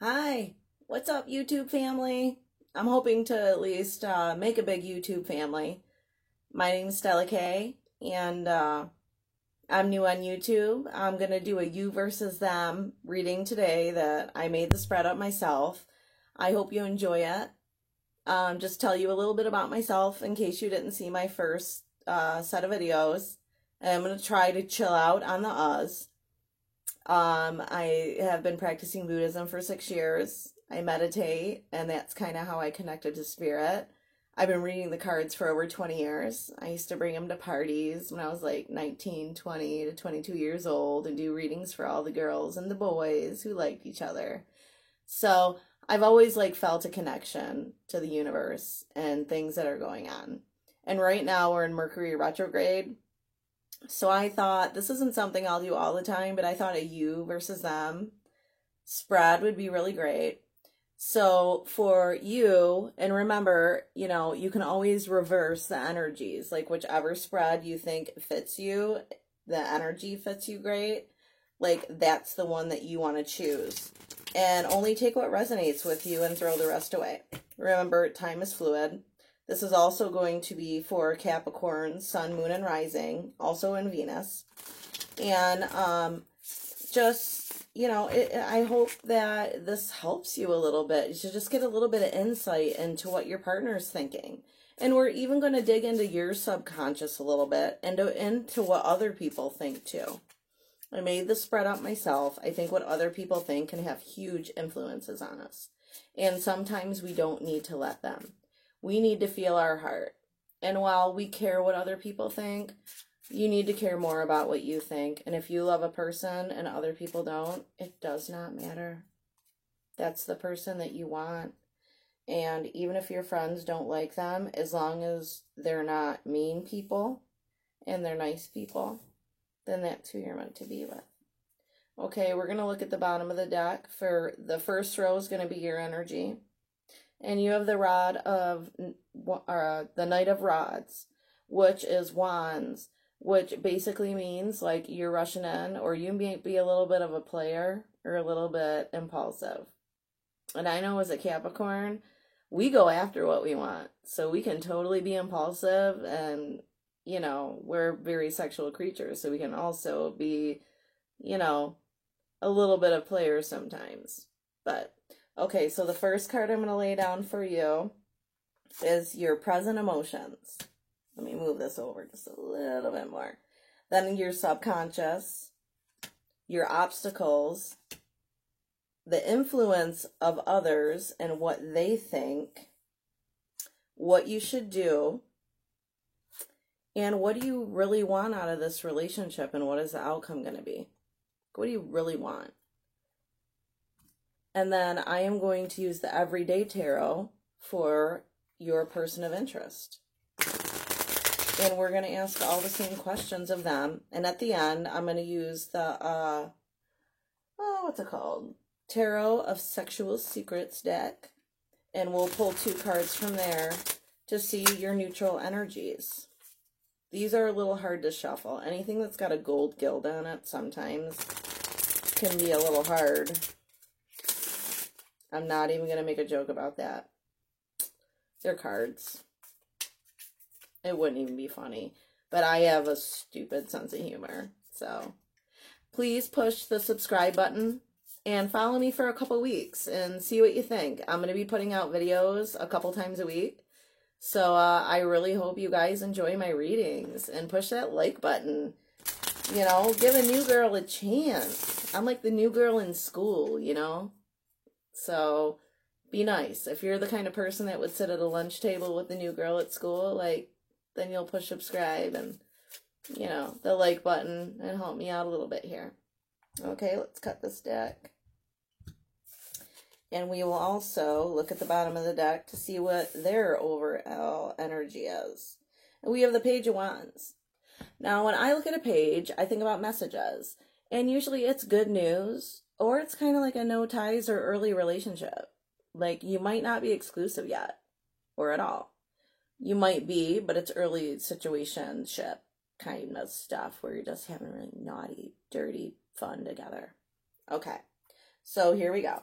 Hi, what's up, YouTube family? I'm hoping to at least make a big YouTube family. My name is Stella K, and I'm new on YouTube. I'm going to do a you versus them reading today that I made the spread up myself. I hope you enjoy it. Just tell you a little bit about myself in case you didn't see my first set of videos. And I'm going to try to chill out on the us. I have been practicing Buddhism for 6 years. I meditate, and that's kind of how I connected to spirit. I've been reading the cards for over 20 years. I used to bring them to parties when I was like 19, 20 to 22 years old and do readings for all the girls and the boys who liked each other. So I've always felt a connection to the universe and things that are going on. And right now we're in Mercury retrograde. So I thought this isn't something I'll do all the time, but I thought a you versus them spread would be really great. So for you, and remember, you can always reverse the energies, like whichever spread you think fits you, the energy fits you great, that's the one that you want to choose. And only take what resonates with you and throw the rest away. Remember, time is fluid. This is also going to be for Capricorn, Sun, Moon, and Rising, also in Venus. And I hope that this helps you a little bit. You should just get a little bit of insight into what your partner's thinking. And we're even going to dig into your subconscious a little bit and into what other people think too. I made the spread up myself. I think what other people think can have huge influences on us. And sometimes we don't need to let them. We need to feel our heart. And while we care what other people think, you need to care more about what you think. And if you love a person and other people don't, it does not matter. That's the person that you want. And even if your friends don't like them, as long as they're not mean people and they're nice people, then that's who you're meant to be with. Okay, we're going to look at the bottom of the deck. For the first row is going to be your energy. And you have the the Knight of Rods, which is wands, which basically means you're rushing in, or you may be a little bit of a player or a little bit impulsive. And I know as a Capricorn, we go after what we want. So we can totally be impulsive, and, we're very sexual creatures. So we can also be, a little bit of players sometimes. But okay, so the first card I'm going to lay down for you is your present emotions. Let me move this over just a little bit more. Then your subconscious, your obstacles, the influence of others and what they think, what you should do, and what do you really want out of this relationship, and what is the outcome going to be? What do you really want? And then I am going to use the Everyday Tarot for your person of interest. And we're going to ask all the same questions of them. And at the end, I'm going to use the, what's it called? Tarot of Sexual Secrets deck. And we'll pull 2 cards from there to see your neutral energies. These are a little hard to shuffle. Anything that's got a gold gild on it sometimes can be a little hard. I'm not even going to make a joke about that. They're cards. It wouldn't even be funny. But I have a stupid sense of humor. So please push the subscribe button and follow me for a couple weeks and see what you think. I'm going to be putting out videos a couple times a week. So I really hope you guys enjoy my readings, and push that like button. Give a new girl a chance. I'm like the new girl in school, So be nice. If you're the kind of person that would sit at a lunch table with the new girl at school, then you'll push subscribe and, the like button and help me out a little bit here. Okay, let's cut this deck. And we will also look at the bottom of the deck to see what their overall energy is. And we have the Page of Wands. Now, when I look at a page, I think about messages. And usually it's good news, or it's kind of like a no ties or early relationship. You might not be exclusive yet, or at all. You might be, but it's early situationship kind of stuff where you're just having really naughty, dirty fun together. Okay, so here we go.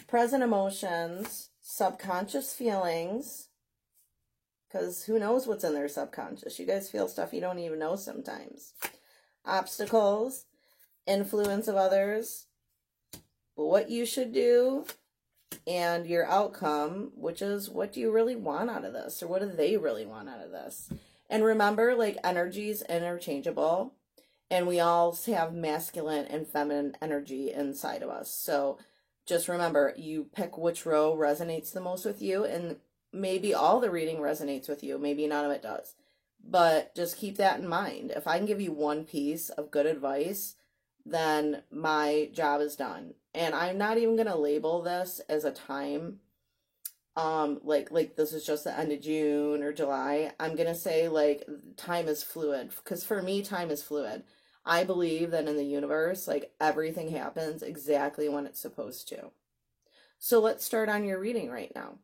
Present emotions, subconscious feelings, because who knows what's in their subconscious. You guys feel stuff you don't even know sometimes. Obstacles, influence of others, what you should do, and your outcome, which is what do you really want out of this, or what do they really want out of this. And remember, like, energy is interchangeable, and we all have masculine and feminine energy inside of us. So just remember, you pick which row resonates the most with you, and maybe all the reading resonates with you, maybe none of it does. But just keep that in mind. If I can give you one piece of good advice, then my job is done. And I'm not even going to label this as a time, like this is just the end of June or July. I'm going to say, like, time is fluid, because for me, time is fluid. I believe that in the universe, like, everything happens exactly when it's supposed to. So let's start on your reading right now.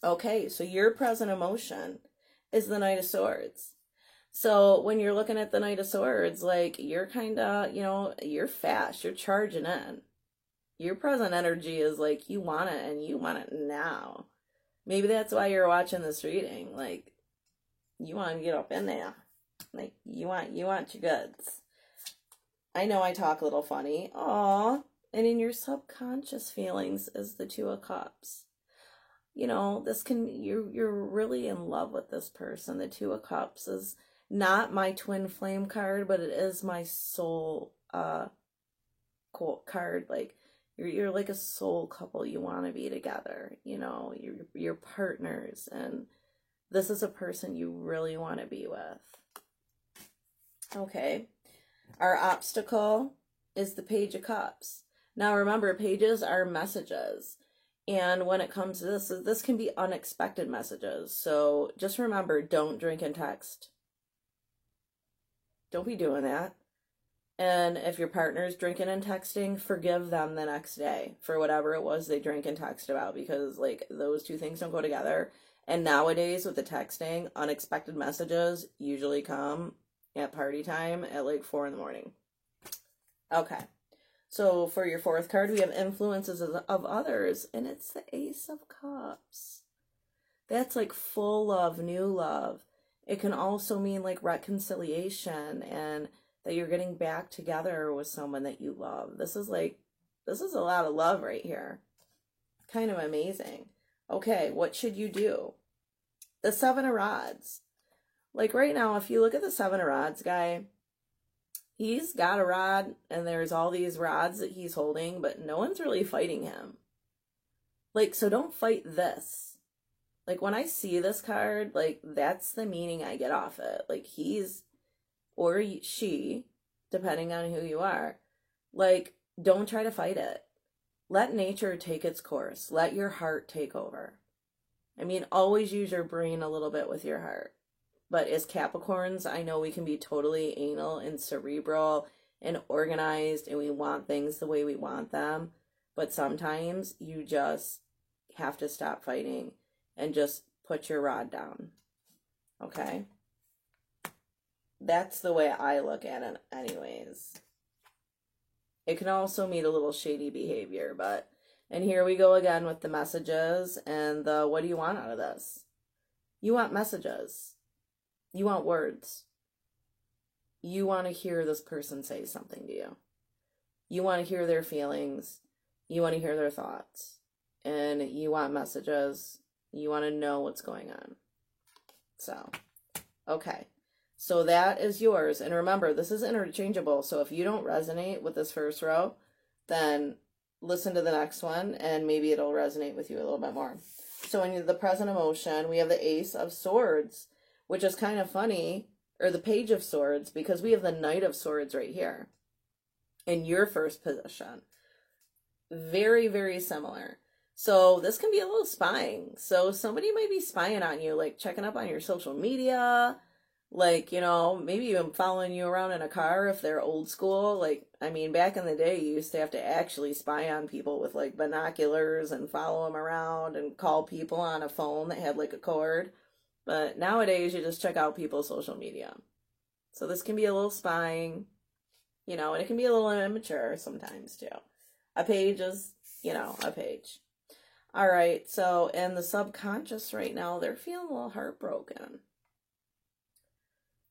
Okay, so your present emotion is the Knight of Swords. So when you're looking at the Knight of Swords, like, you're kind of, you're fast, you're charging in. Your present energy is like, you want it, and you want it now. Maybe that's why you're watching this reading. Like, you want to get up in there. Like, you want your goods. I know I talk a little funny. Aw. And in your subconscious feelings is the Two of Cups. You're really in love with this person. The Two of Cups is not my twin flame card, but it is my soul card. Like, you're like a soul couple. You want to be together. You're partners, and this is a person you really want to be with. Okay. Our obstacle is the Page of Cups. Now remember, pages are messages. And when it comes to this can be unexpected messages. So just remember, don't drink and text. Don't be doing that. And if your partner's drinking and texting, forgive them the next day for whatever it was they drank and text about, because, like, those two things don't go together. And nowadays with the texting, unexpected messages usually come at party time at like 4 a.m. Okay. So for your fourth card, we have influences of others, and it's the Ace of Cups. That's like full love, new love. It can also mean like reconciliation, and that you're getting back together with someone that you love. This is a lot of love right here. Kind of amazing. Okay, what should you do? The Seven of Rods. Like right now, if you look at the Seven of Rods guy, he's got a rod, and there's all these rods that he's holding, but no one's really fighting him. Like, so don't fight this. Like, when I see this card, like, that's the meaning I get off it. Like, he's, or she, depending on who you are, like, don't try to fight it. Let nature take its course. Let your heart take over. I mean, always use your brain a little bit with your heart. But as Capricorns, I know we can be totally anal and cerebral and organized, and we want things the way we want them. But sometimes you just have to stop fighting and just put your rod down. Okay? That's the way I look at it anyways. It can also mean a little shady behavior, but... And here we go again with the messages and the what do you want out of this? You want messages. You want words. You want to hear this person say something to you. You want to hear their feelings. You want to hear their thoughts. And you want messages. You want to know what's going on. So, okay. So that is yours. And remember, this is interchangeable. So if you don't resonate with this first row, then listen to the next one and maybe it'll resonate with you a little bit more. So in the present emotion, we have the Ace of Swords, which is kind of funny, or the Page of Swords, because we have the Knight of Swords right here in your first position. Very, very similar. So this can be a little spying. So somebody might be spying on you, like checking up on your social media, like, maybe even following you around in a car if they're old school. Like, I mean, back in the day, you used to have to actually spy on people with like binoculars and follow them around and call people on a phone that had like a cord. But nowadays, you just check out people's social media. So this can be a little spying, and it can be a little immature sometimes too. A page is you know, a page. All right, so in the subconscious right now, they're feeling a little heartbroken.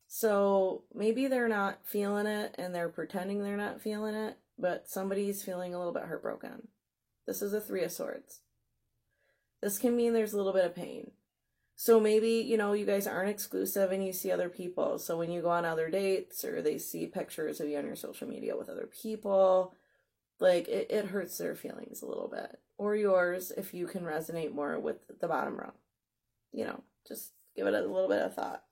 So maybe they're not feeling it and they're pretending they're not feeling it, but somebody's feeling a little bit heartbroken. This is a Three of Swords. This can mean there's a little bit of pain. So maybe, you know, you guys aren't exclusive and you see other people. So when you go on other dates or they see pictures of you on your social media with other people, like it hurts their feelings a little bit. Or yours if you can resonate more with the bottom row. You know, just give it a little bit of thought.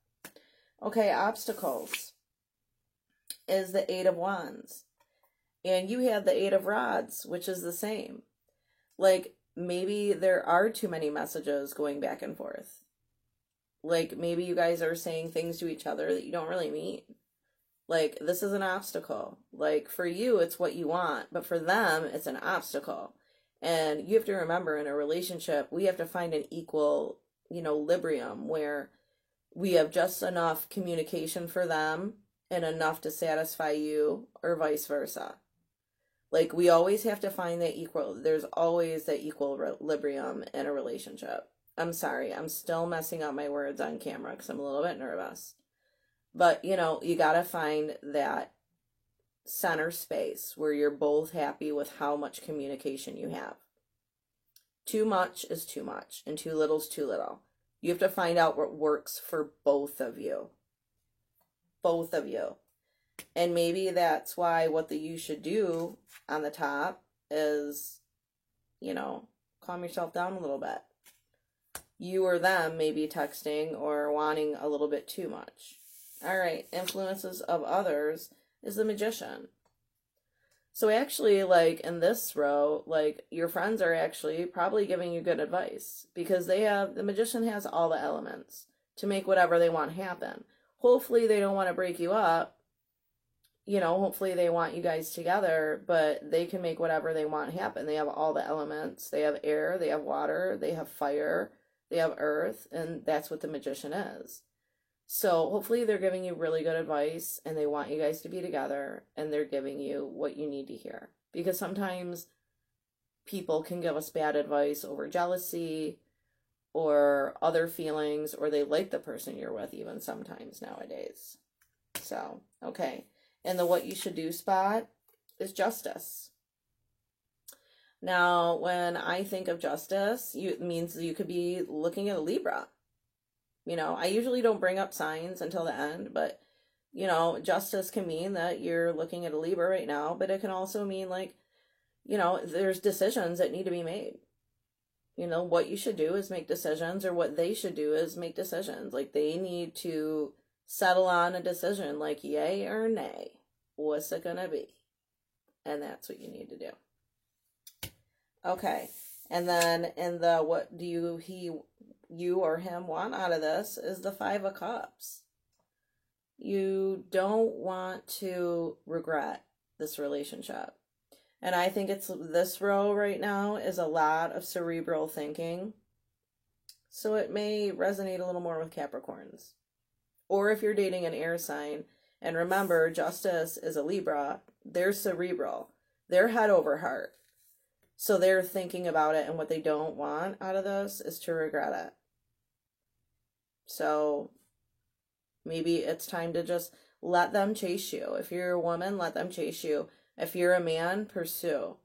Okay, obstacles is the Eight of Wands. And you have the Eight of Rods, which is the same. Like, maybe there are too many messages going back and forth. Like, maybe you guys are saying things to each other that you don't really mean. Like, this is an obstacle. Like, for you, it's what you want. But for them, it's an obstacle. And you have to remember, in a relationship, we have to find an equal, you know, equilibrium where we have just enough communication for them and enough to satisfy you, or vice versa. Like, we always have to find that equal, there's always that equilibrium in a relationship. I'm sorry, I'm still messing up my words on camera because I'm a little bit nervous. But, you know, you got to find that center space where you're both happy with how much communication you have. Too much is too much, and too little is too little. You have to find out what works for both of you. Both of you. And maybe that's why what you should do on the top is, you know, calm yourself down a little bit. You or them may be texting or wanting a little bit too much. All right, influences of others is the Magician. So actually, like, in this row, like, your friends are actually probably giving you good advice because the Magician has all the elements to make whatever they want happen. Hopefully they don't want to break you up. You know, hopefully they want you guys together, but they can make whatever they want happen. They have all the elements. They have air, they have water, they have fire, they have earth, and that's what the Magician is. So hopefully they're giving you really good advice and they want you guys to be together and they're giving you what you need to hear. Because sometimes people can give us bad advice over jealousy or other feelings, or they like the person you're with even sometimes nowadays. So, okay. And the what you should do spot is Justice. Now, when I think of Justice, it means you could be looking at a Libra. You know, I usually don't bring up signs until the end, but, you know, Justice can mean that you're looking at a Libra right now, but it can also mean, like, you know, there's decisions that need to be made. You know, what you should do is make decisions, or what they should do is make decisions. Like, they need to settle on a decision, like, yay or nay. What's it gonna be? And that's what you need to do. Okay. And then in the what do you or him want out of this is the Five of Cups. You don't want to regret this relationship. And I think it's this row right now is a lot of cerebral thinking. So it may resonate a little more with Capricorns. Or if you're dating an air sign, and remember, Justice is a Libra, they're cerebral. They're head over heart. So they're thinking about it, and what they don't want out of this is to regret it. So maybe it's time to just let them chase you. If you're a woman, let them chase you. If you're a man, pursue.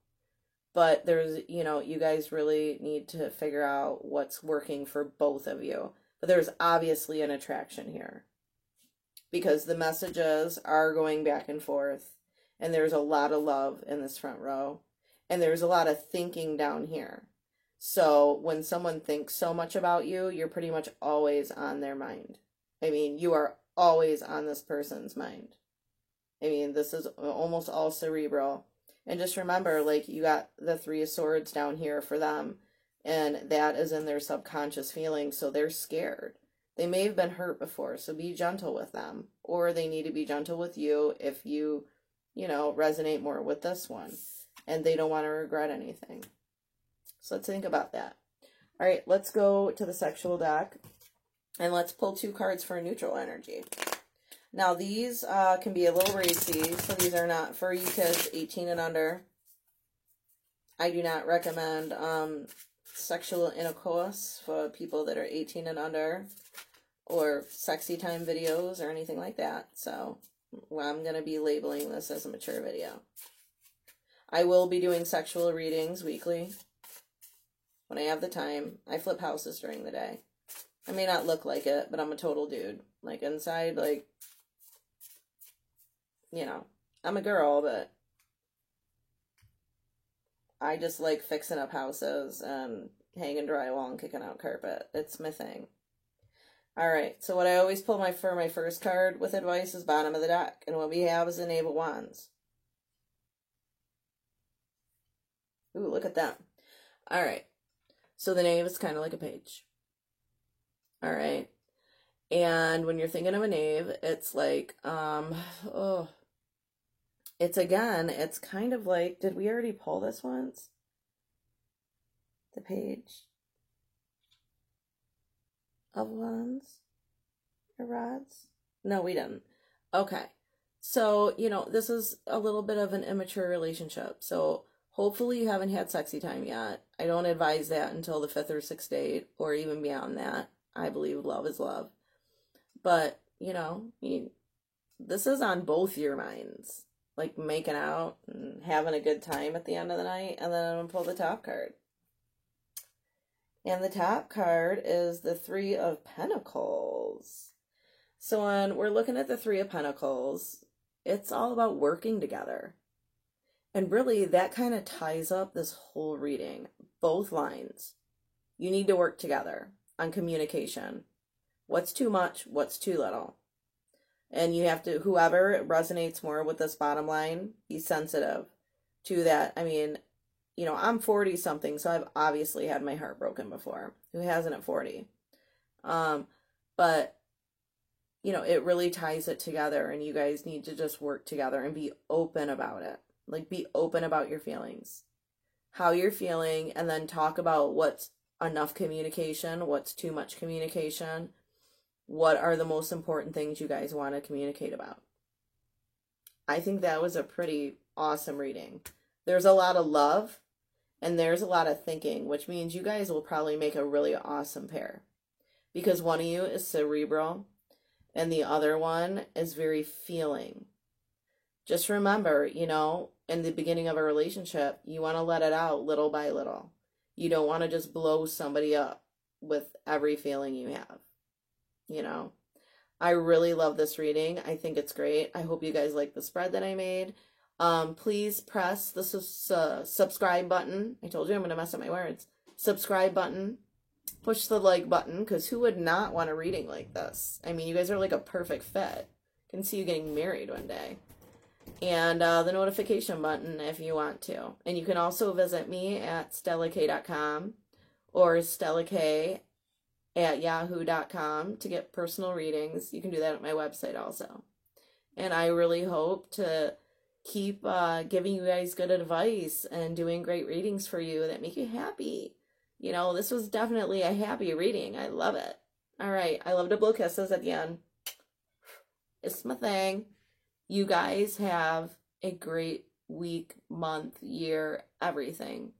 But there's, you know, you guys really need to figure out what's working for both of you. But there's obviously an attraction here, because the messages are going back and forth, and there's a lot of love in this front row, and there's a lot of thinking down here. So when someone thinks so much about you, you're pretty much always on their mind. I mean, you are always on this person's mind. I mean, this is almost all cerebral. And just remember, like, you got the Three of Swords down here for them, and that is in their subconscious feelings, so they're scared. They may have been hurt before, so be gentle with them. Or they need to be gentle with you if you, you know, resonate more with this one. And they don't want to regret anything. So let's think about that. All right, let's go to the sexual deck. And let's pull 2 cards for neutral energy. Now, these can be a little racy, so these are not for you kids 18 and under. I do not recommend sexual intercourse for people that are 18 and under, or sexy time videos or anything like that. So I'm going to be labeling this as a mature video. I will be doing sexual readings weekly when I have the time. I flip houses during the day. I may not look like it, but I'm a total dude. Like inside, like, you know, I'm a girl, but I just like fixing up houses and hanging drywall and kicking out carpet. It's my thing. Alright, so what I always pull for my first card with advice is bottom of the deck. And what we have is the Knave of Wands. Ooh, look at that. Alright, so the knave is kind of like a page. Alright, and when you're thinking of a knave, it's like, it's kind of like, did we already pull this once? The Page of Wands or Rods? No, we didn't. Okay. So, this is a little bit of an immature relationship. So, hopefully you haven't had sexy time yet. I don't advise that until the 5th or 6th date or even beyond that. I believe love is love. But, this is on both your minds. Like making out and having a good time at the end of the night. And then I'm going to pull the top card. And the top card is the Three of Pentacles. So when we're looking at the Three of Pentacles, it's all about working together. And really, that kind of ties up this whole reading. Both lines. You need to work together on communication. What's too much? What's too little? And you have to, whoever resonates more with this bottom line, be sensitive to that. I mean, I'm 40 something, so I've obviously had my heart broken before. Who hasn't at 40? But, it really ties it together, and you guys need to just work together and be open about it. Like, be open about your feelings, how you're feeling, and then talk about what's enough communication, what's too much communication, what are the most important things you guys want to communicate about. I think that was a pretty awesome reading. There's a lot of love, and there's a lot of thinking, which means you guys will probably make a really awesome pair. Because one of you is cerebral, and the other one is very feeling. Just remember, in the beginning of a relationship, you want to let it out little by little. You don't want to just blow somebody up with every feeling you have. I really love this reading. I think it's great. I hope you guys like the spread that I made. Please press the subscribe button. I told you I'm going to mess up my words. Subscribe button. Push the like button, because who would not want a reading like this? I mean, you guys are like a perfect fit. I can see you getting married one day. And the notification button if you want to. And you can also visit me at StellaK.com or StellaK@yahoo.com to get personal readings. You can do that at my website also. And I really hope to keep giving you guys good advice and doing great readings for you that make you happy. This was definitely a happy reading. I love it. All right. I love to blow kisses at the end. It's my thing. You guys have a great week, month, year, everything.